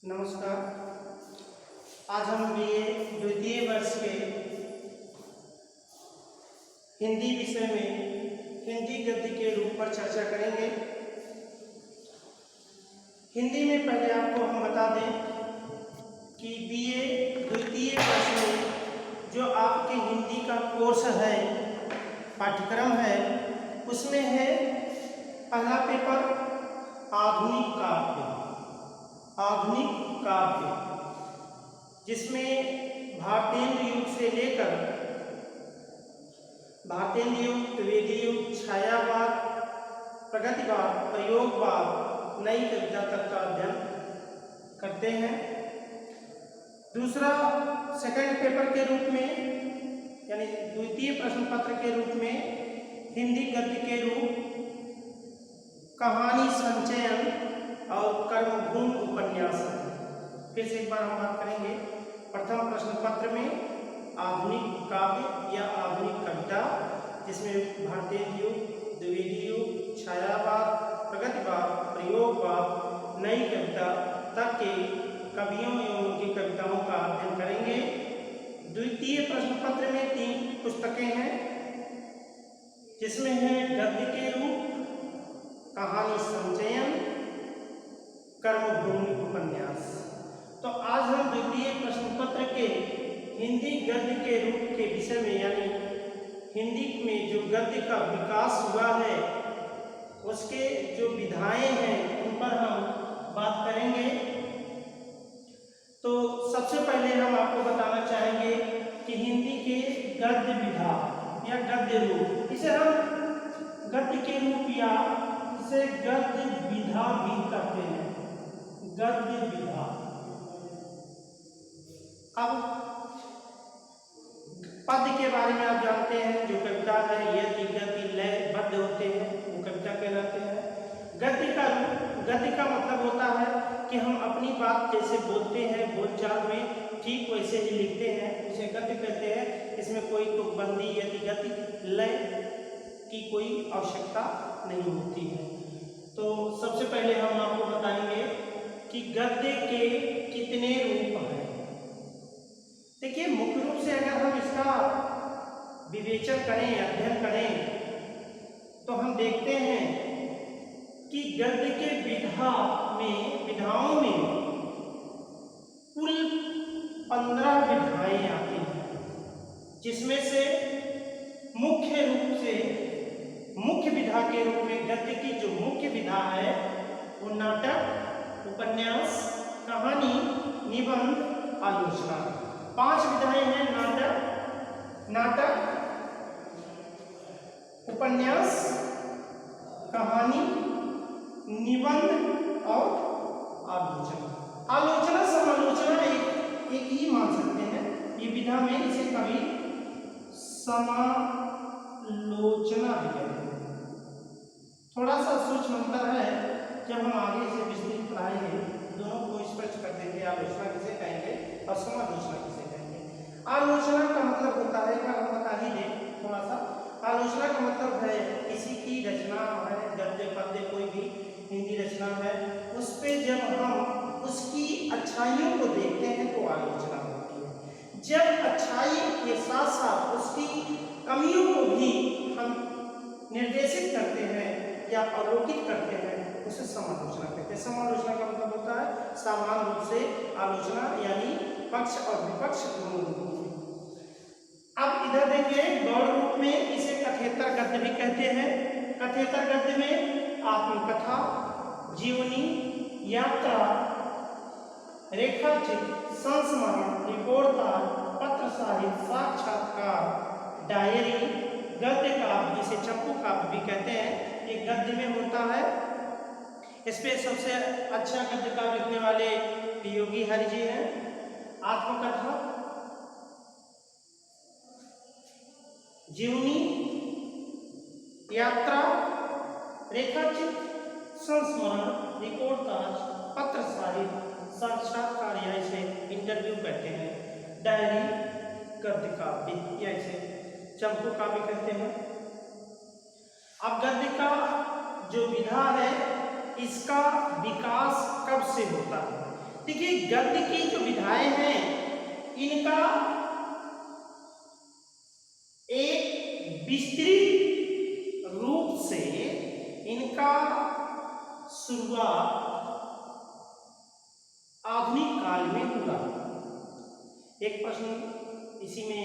नमस्कार। आज हम बीए द्वितीय वर्ष के हिंदी विषय में हिंदी गद्य के रूप पर चर्चा करेंगे। हिंदी में पहले आपको हम बता दें कि बीए द्वितीय वर्ष में जो आपके हिंदी का कोर्स है, पाठ्यक्रम है, उसमें है पहला पेपर आधुनिक काव्य। आधुनिक काव्य जिसमें भारतेंद्र युग से लेकर भारतेंद्र युग, द्विवेदी युग, छायावाद, प्रगतिवाद, प्रयोगवाद, नई कविता तक का अध्ययन करते हैं। दूसरा सेकंड पेपर के रूप में यानी द्वितीय प्रश्न पत्र के रूप में हिंदी गद्य के रूप कहानी संचयन और कर्मभूमि उपन्यास। फिर से एक बार हम बात करेंगे। प्रथम प्रश्न पत्र में आधुनिक काव्य या आधुनिक कविता जिसमें भारतीय युग, द्विवेदी युग, छायावाद, प्रगतिवाद, प्रयोगवाद, नई कविता तक के कवियों एवं उनकी कविताओं का अध्ययन करेंगे। द्वितीय प्रश्न पत्र में 3 पुस्तकें हैं जिसमें है गद्य के रूप, कहानी संचयन, कर्मभूमि उपन्यास। तो आज हम द्वितीय प्रश्न पत्र के हिंदी गद्य के रूप के विषय में यानी हिंदी में जो गद्य का विकास हुआ है उसके जो विधाएं हैं उन पर हम बात करेंगे। तो सबसे पहले हम आपको बताना चाहेंगे कि हिंदी के गद्य विधा या गद्य रूप, इसे हम गद्य के रूप या इसे गद्य विधा भी कहते हैं। गद्य विधा। अब पद्य के बारे में आप जानते हैं, जो कविता है यदि गति लय बद्ध होते हैं वो कविता कहलाते हैं। गद्य का मतलब होता है कि हम अपनी बात जैसे बोलते हैं बोलचाल में ठीक वैसे ही लिखते हैं, उसे गद्य कहते हैं। इसमें कोई तुकबंदी यदि गति लय की कोई आवश्यकता नहीं होती है। तो सबसे पहले हम आपको बताएंगे कि गद्य के कितने रूप हैं। देखिए, मुख्य रूप से अगर हम इसका विवेचन करें, अध्ययन करें तो हम देखते हैं कि गद्य के विधाओं में कुल 15 विधाएं आती हैं, जिसमें से मुख्य विधा के रूप में गद्य की जो मुख्य विधा है वो नाटक, उपन्यास, कहानी, निबंध, आलोचना। 5 विधाएं हैं। नाटक, उपन्यास, कहानी, निबंध और आलोचना। आलोचना समालोचना एक ही मान सकते हैं। ये विधा में इसे कभी समालोचना भी कहते हैं। थोड़ा सा सूक्ष्म अंतर है, जब हम आगे इसे विस्तृत पढ़ाएंगे दोनों को स्पष्ट कर देंगे। आलोचना किसे कहेंगे और समालोचना किसे कहेंगे। आलोचना का मतलब होता है, हम बता ही दें थोड़ा सा। आलोचना का मतलब है किसी की रचना है, गद्य पद्य कोई भी हिंदी रचना है, उस पे जब हम उसकी अच्छाइयों को देखते हैं तो आलोचना होती है। जब अच्छाई के साथ साथ उसकी कमियों को भी हम निर्देशित करते हैं या अवलोकित करते हैं, उसे समालोचना कहते हैं। समालोचना का मतलब होता है सामान्य रूप से आलोचना यानी पक्ष और विपक्ष दोनों। अब इधर देखिए, गौड़ रूप में इसे कथेतर गद्य भी कहते हैं। कथेतर गद्य में आत्मकथा, जीवनी, यात्रा, रेखाचित्र, संस्मरण, रिपोर्टाज, पत्र साहित्य, साक्षात्कार, डायरी, गद्य काव्य, इसे चंपू काव्य भी कहते हैं, एक गद्य में होता है। इस पे सबसे अच्छा गद्य काव्य लिखने वाले योगी हरि जी हैं। आत्मकथा, जीवनी, यात्रा, रेखाचित्र, संस्मरण, रिपोर्टाज, पत्र साहित्य, साक्षात्कार या इसे इंटरव्यू कहते हैं। डायरी गद्य काव्य या इसे चंपू काव्य कहते हैं। अब गद्य का जो विधा है इसका विकास कब से होता है? देखिए गद्य की जो विधाएं हैं इनका एक विस्तृत रूप से इनका शुरुआत आधुनिक काल में हुआ। एक प्रश्न इसी में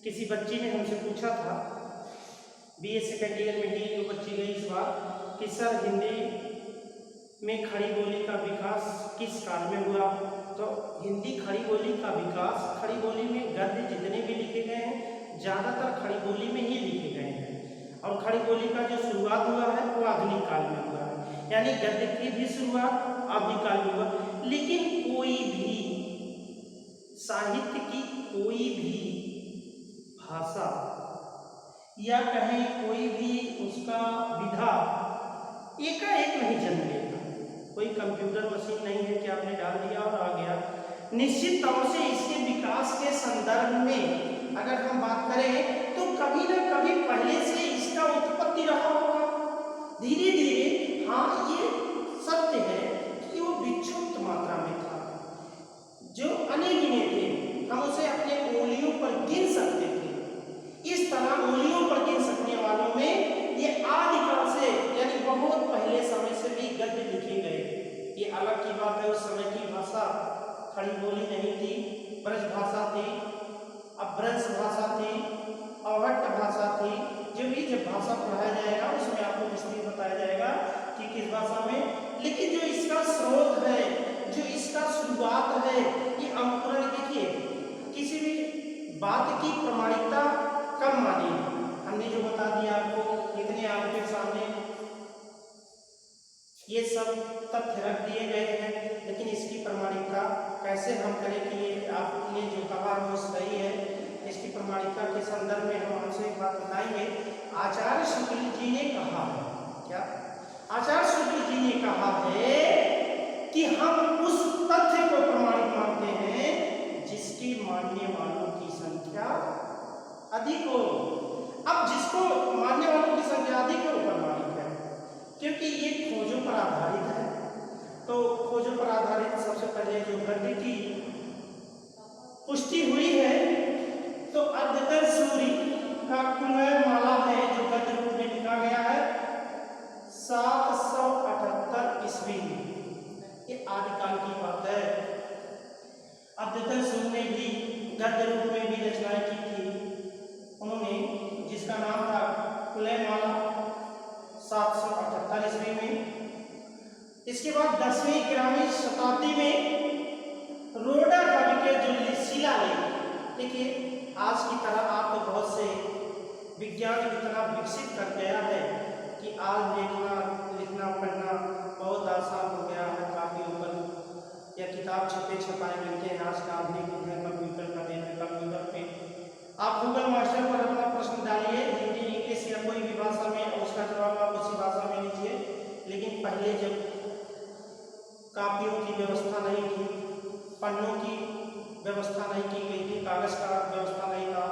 किसी बच्ची ने हमसे पूछा था, बीए सेकेंड ईयर में ही जो बच्ची गई इस बार, कि सर हिंदी में खड़ी बोली का विकास किस काल में हुआ? तो हिंदी खड़ी बोली का विकास, खड़ी बोली में गद्य जितने भी लिखे गए हैं ज़्यादातर खड़ी बोली में ही लिखे गए हैं, और खड़ी बोली का जो शुरुआत हुआ है वो आधुनिक काल में हुआ है। यानी गद्य की भी शुरुआत आधुनिक काल में हुआ। लेकिन कोई भी साहित्य की कोई भी भाषा या कहें कोई भी उसका विधा एकाएक नहीं जन्म लेता। कोई कंप्यूटर मशीन नहीं है कि आपने डाल दिया और आ गया। निश्चित तौर से इसके विकास के संदर्भ में अगर हम बात करें तो कभी न कभी पहले से इसका उत्पत्ति रहा होगा। धीरे धीरे हाँ ये सत्य है कि वो विक्षुप्त मात्रा में था, जो अनगिने थे, हम उसे अपने उंगलियों पर गिन सकते थे। इस तरह उंगलियों पर गिन सकने वालों में ये आदिकाल से यानी बहुत पहले समय से भी गद्य लिखे गए। ये अलग की बात है, उस समय की भाषा खड़ी बोली नहीं थी, ब्रज भाषा थी, अपभ्रंश भाषा थी, अवहट्ट भाषा थी। जब भाषा पढ़ाया जाएगा उसमें आपको विस्तृत बताया जाएगा कि किस भाषा में। लेकिन जो इसका स्रोत है, जो इसका शुरुआत है, ये अंकुरण देखिए, किसी भी बात की प्रामाणिकता कम मानी। हमने जो बता दिया आपको, इतने आपके सामने ये सब तथ्य रख दिए गए हैं, लेकिन इसकी प्रामाणिकता कैसे हम करें कि ये आपने जो कहा वो सही है। इसकी प्रामाणिकता के संदर्भ में हम आपसे एक बात बताएंगे। आचार्य शुक्ल जी ने कहा है, क्या आचार्य शुक्ल जी ने कहा है कि हम उस तथ्य को प्रमाणित मानते हैं जिसकी मानने वालों की संख्या अधिक हो। अब जिसको मानने वालों की संख्या अधिक हो प्रमाणित है, क्योंकि ये खोजों पर आधारित है। तो खोजों पर आधारित सबसे पहले जो गद्य की पुष्टि हुई है तो अद्यतन सूरी का कुलय माला है जो गद्य रूप में लिखा गया है 778 ईस्वी में। ये आदिकाल की बात है। अद्यतन सूरी ने भी गद्य रूप में भी रचनाएं की थी उन्होंने, जिसका नाम था कुलय माला 778 ईस्वी में। इसके बाद 10वीं 11वीं शताब्दी में रोडा कवि के जो शिलालेख, देखिए आज की तरह आपको बहुत से विज्ञान इतना विकसित कर गया है कि आज लिखना पढ़ना बहुत आसान हो गया है। काफियों पर या किताब छपे छपाए मिलते हैं। आज का आधुनिक युग है, कंप्यूटर का दिन है। कंप्यूटर पे आप गूगल मास्टर पर अपना प्रश्न डालिए, हिंदी इंग्लिश या कोई भी भाषा में, उसका जवाब आप उसी भाषा में लीजिए। लेकिन पहले जब कापियों की व्यवस्था नहीं थी, पन्नों की व्यवस्था नहीं की गई थी, कागज का व्यवस्था नहीं था,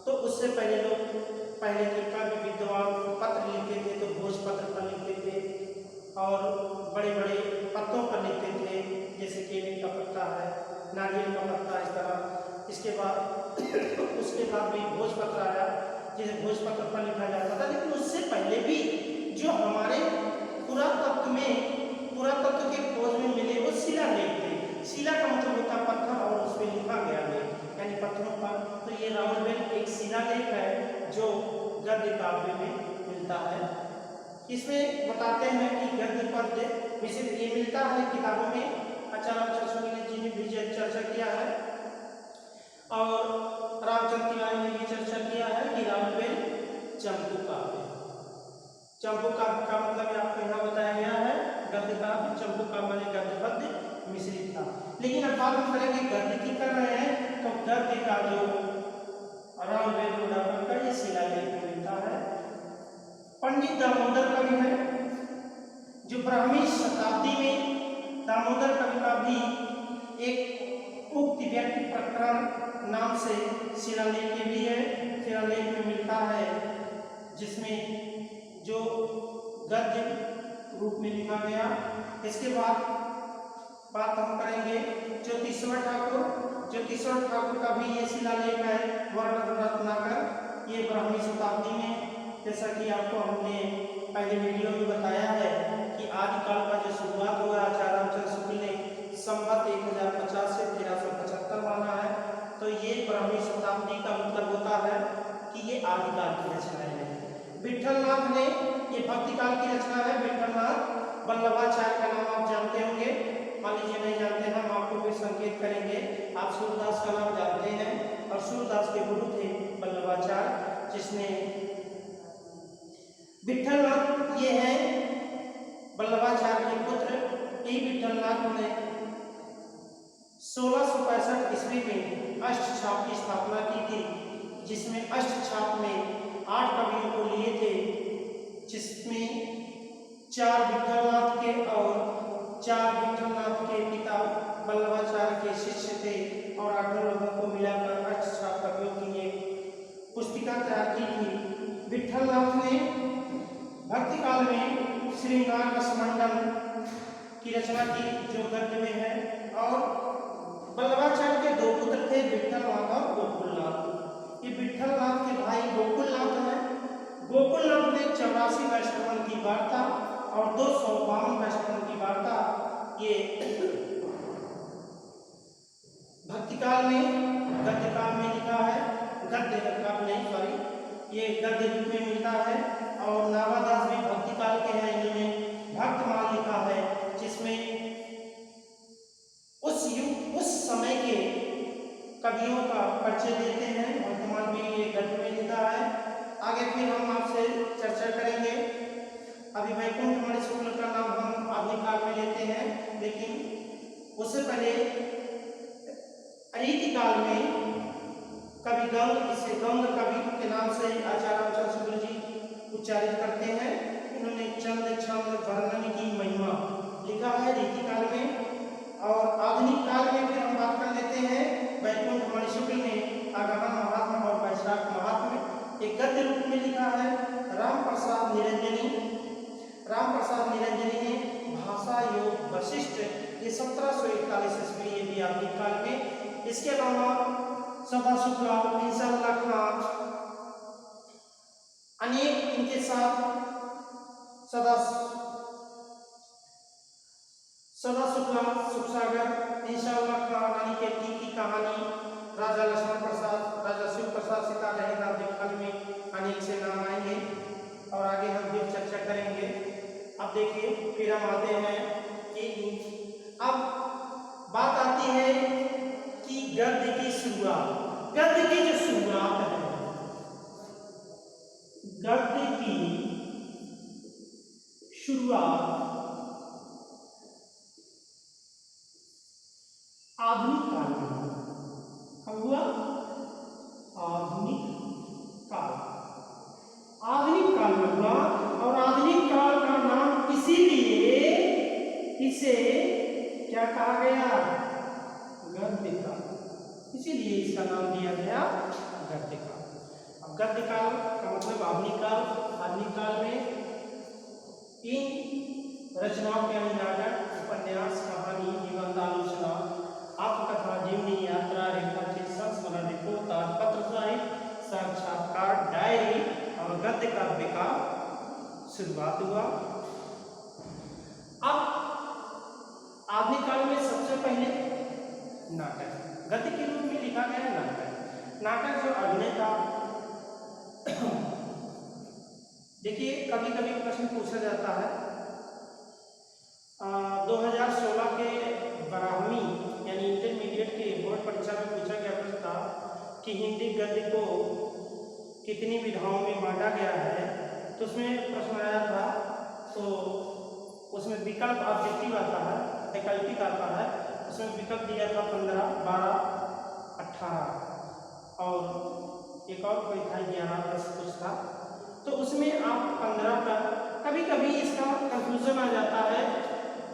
तो उससे पहले लोग पहले के कवि विद्वान पत्र लिखते थे तो भोजपत्र पर लिखते थे और बड़े बड़े पत्तों पर लिखते थे, जैसे केले का पत्ता है, नारियल का पत्ता, इस तरह। इसके बाद उसके बाद भी भोजपत्र आया, जिसे भोजपत्र पर लिखा जाता था। लेकिन उससे पहले भी जो हमारे पुरातत्व के खोज में मिले वो शिलालेख थे। शिला का मतलब होता है पत्थर, और उस पर लिखा गया है यानी पत्थरों पर। तो ये रावलवेल एक शिलालेख है जो गद्य काव्य में मिलता है। इसमें बताते हैं कि गद्य पद्य विषय ये मिलता है किताबों में। आचार्य अशोक जी ने भी चर्चा किया है और रामचंद्र तिवारी ने भी चर्चा किया है कि रावलवेल चंपू काव्य। चंपू काव्य का मतलब आपको यहाँ बताया गया है गद्य काव्य। चंपू काव्य माने गद्य पद्य मिश्रित था। लेकिन अब बात हम करेंगे गद्य की कर रहे हैं, तो गद्य का जो रावलवेल रोडावल का ये शिलालेख मिलता है। पंडित दामोदर कवि है जो 12वीं शताब्दी में दामोदर कवि का भी एक उक्त व्यक्ति प्रकरण नाम से शिलालेख भी है। शिलालेख में मिलता है जिसमें जो गद्य रूप में लिखा गया। इसके बाद बात हम करेंगे ज्योतिश्वर ठाकुर। ज्योतिश्वर ठाकुर का भी ये शिलालेख है वर्ण रत्नाकर, ये 12वीं शताब्दी में, जैसा कि आपको हमने पहले वीडियो में बताया है कि आदिकाल का जो शुरुआत हुआ आचार्य रामचंद्र शुक्ल ने संवत 1050 से 1375 माना है। तो ये 12वीं शताब्दी का मतलब होता है कि ये आदिकाल की रचना है। विठलनाथ ने, ये भक्तिकाल की रचना है। विठलनाथ वल्लभाचार्य का नाम आप जानते होंगे, मान लीजिए नहीं जानते हैं, हम आपको भी संकेत करेंगे। आप सूरदास का नाम जानते हैं, और सूरदास के गुरु थे वल्लभाचार्य, जिसने विठलनाथ ये है वल्लभाचार्य के पुत्र। ई विठलनाथ ने 1665 ईस्वी में अष्टछाप की स्थापना की थी, जिसमें अष्टछाप में 8 कवियों को लिए थे, जिसमें 4 विठलनाथ के और 4 विठलनाथ के पिता वल्लभाचार्य के शिष्य थे, और 8 लोगों को मिलाकर अष्टछाप कवियों की एक पुस्तिका तैयार की थी। विठलनाथ ने भक्तिकाल में श्रृंगार रसमंडल की रचना की, जो गद्य में है। और वल्लभाचार्य के 2 पुत्र थे, विठलनाथ और गोकुलनाथ। ये विठलनाथ के भाई गोकुलनाथ हैं। गोकुलनाथ ने 84 वैष्णवन की वार्ता और 252 वैष्णवन की वार्ता ये भक्तिकाल में, गद्यकाल में लिखा है। गद्यकाल नहीं, सॉरी, ये गद्य रूप में मिलता है। और नावादास भी भक्तिकाल के हैं, इन्होंने भक्तमाल लिखा है, जिसमें उस युग उस समय के कवियों का परिचय देते हैं। भक्तमाल भी ये गद्य में लिखा है। आगे फिर हम आपसे चर्चा करेंगे। अभी वैकुंठ मणि शुक्ल का नाम हम आदिकाल में लेते हैं, लेकिन उससे पहले रीतिकाल में कवि गंग, इसे गंग कवि के नाम से आचार्य रामचंद्र शुक्ल जी उच्चारित करते हैं। इन्होंने चंद छंद वर्णन की महिमा लिखा है रीतिकाल में। और आधुनिक काल में फिर हम बात कर लेते हैं। वैकुंठ मणि शुक्ल ने आगमन महात्मा और वैशाख महात्मा एक गद्य रूप में लिखा है। राम प्रसाद निरंजनी ने भाषा योग वशिष्ठ, ये 1741 ईस्वी, ये भी आधुनिक काल में। इसके अलावा सदा शुक्ला, इंशाअल्लाह खान, अनेक इनके साथ सदा शुक्ला, सुखसागर, इंशाअल्लाह खान, अनिकेती की कहानी, राजा लक्ष्मण प्रसाद, राजा शिव प्रसाद सीता रहेगा देखल में अनेक से नाम आएंगे, और आगे हम फिर चर्चा करेंगे। अब देखिए, फिर हम आते हैं कि अब बात आती है कि गद्य की शुरुआत। गद्य की जो शुरुआत है, गद्य की शुरुआत आधुनिक काल में कब हुआ? आधुनिक काल में हुआ। और आधुनिक काल का नाम इसीलिए इसे क्या कहा गया? गद्य काल। इसीलिए इसका नाम दिया गया गद्य काल। अब गद्य काल का मतलब आधुनिक काल। आधुनिक काल में इन रचनाओं के अंतर्गत उपन्यास, कहानी, निबंध, आलोचना, आत्मकथा, जीवनी यात्रा, रेखाचित्र, संस्मरण, रिपोर्ट, पत्र साहित्य, साक्षात्कार, डायरी और गद्य काव्य का शुरुआत हुआ। अब आधुनिक काल में सबसे पहले नाटक गद्य के रूप में लिखा गया। नाटक जो अभिनय था, देखिए कभी कभी प्रश्न पूछा जाता है। 2016 के 12वीं यानी इंटरमीडिएट के बोर्ड परीक्षा में पूछा गया प्रश्न था कि हिंदी गद्य को कितनी विधाओं में बांटा गया है। तो उसमें प्रश्न आया था, तो उसमें विकल्प ऑब्जेक्टिव आता है, वैकल्पिक आता है। उसमें विकल्प दिया था 15, 12, 18 और एक और कोई था 11, 10 कुछ था। तो उसमें आप 15 का, कभी कभी इसका कंफ्यूजन आ जाता है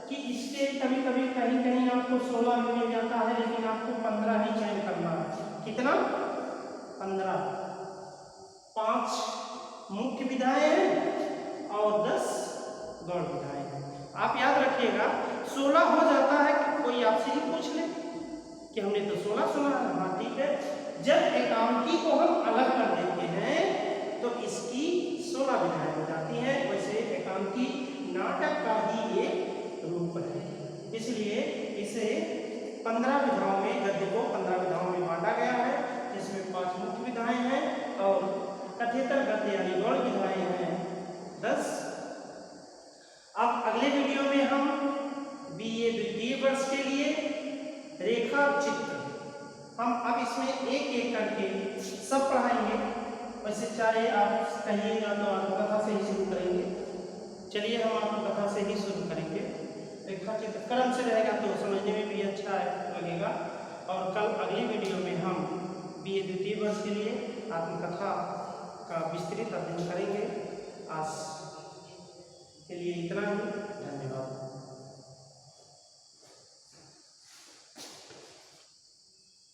कि इसके कभी कभी कहीं कहीं आपको 16 भी मिल जाता है, लेकिन आपको 15 ही चयन करना है। कितना? 15। 5 मुख्य विधाएं हैं और 10 गौण विधाएं हैं। आप याद रखिएगा, 16 हो जाता है कि कोई कि हमने तो 16 सुना है। हाँ ठीक है, जब एकांकी को हम अलग कर देते हैं तो इसकी 16 विधाएं हो जाती हैं। वैसे एकांकी नाटक का ही एक रूप है, इसलिए इसे 15 विधाओं में, गद्य को 15 विधाओं में बांटा गया है, जिसमें 5 मुख्य विधाएं हैं और कथेतर गद्य यानी गौड़ विधाएं हैं 10। अब अगले वीडियो में हम बीए द्वितीय वर्ष के लिए रेखा चित्र, हम अब इसमें एक एक करके सब पढ़ाएंगे। वैसे चाहे आप कहिएगा तो आप कथा से ही शुरू करेंगे। चलिए हम आपको कथा से ही शुरू करेंगे। रेखा चित्र क्रम से रहेगा तो समझने में भी अच्छा लगेगा। और कल अगली वीडियो में हम बीए द्वितीय वर्ष के लिए आत्मकथा का विस्तृत अध्ययन करेंगे। आज के लिए इतना ही, धन्यवाद।